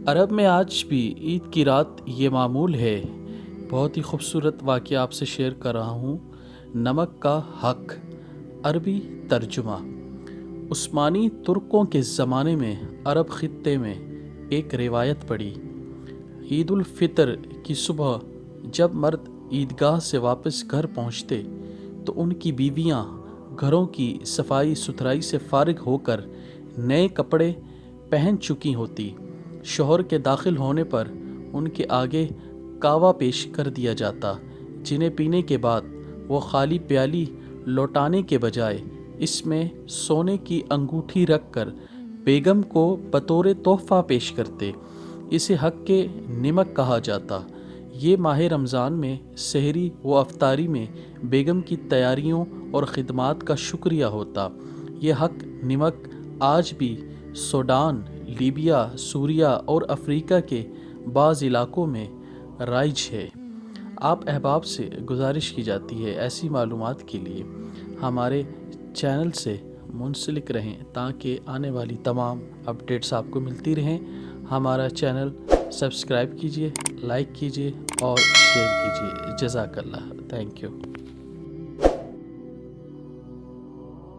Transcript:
عرب میں آج بھی عید کی رات یہ معمول ہے۔ بہت ہی خوبصورت واقعہ آپ سے شیئر کر رہا ہوں۔ نمک کا حق، عربی ترجمہ۔ عثمانی ترکوں کے زمانے میں عرب خطے میں ایک روایت پڑی۔ عید الفطر کی صبح جب مرد عیدگاہ سے واپس گھر پہنچتے تو ان کی بیویاں گھروں کی صفائی ستھرائی سے فارغ ہو کر نئے کپڑے پہن چکی ہوتی۔ شوہر کے داخل ہونے پر ان کے آگے کہوہ پیش کر دیا جاتا، جنہیں پینے کے بعد وہ خالی پیالی لوٹانے کے بجائے اس میں سونے کی انگوٹھی رکھ کر بیگم کو بطور تحفہ پیش کرتے۔ اسے حق کے نمک کہا جاتا۔ یہ ماہ رمضان میں سحری و افطاری میں بیگم کی تیاریوں اور خدمات کا شکریہ ہوتا۔ یہ حق نمک آج بھی سوڈان، لیبیا، سوریہ اور افریقہ کے بعض علاقوں میں رائج ہے۔ آپ احباب سے گزارش کی جاتی ہے ایسی معلومات کے لیے ہمارے چینل سے منسلک رہیں تاکہ آنے والی تمام اپڈیٹس آپ کو ملتی رہیں۔ ہمارا چینل سبسکرائب کیجیے، لائک کیجیے اور شیئر کیجیے۔ جزاک اللہ، تھینک یو۔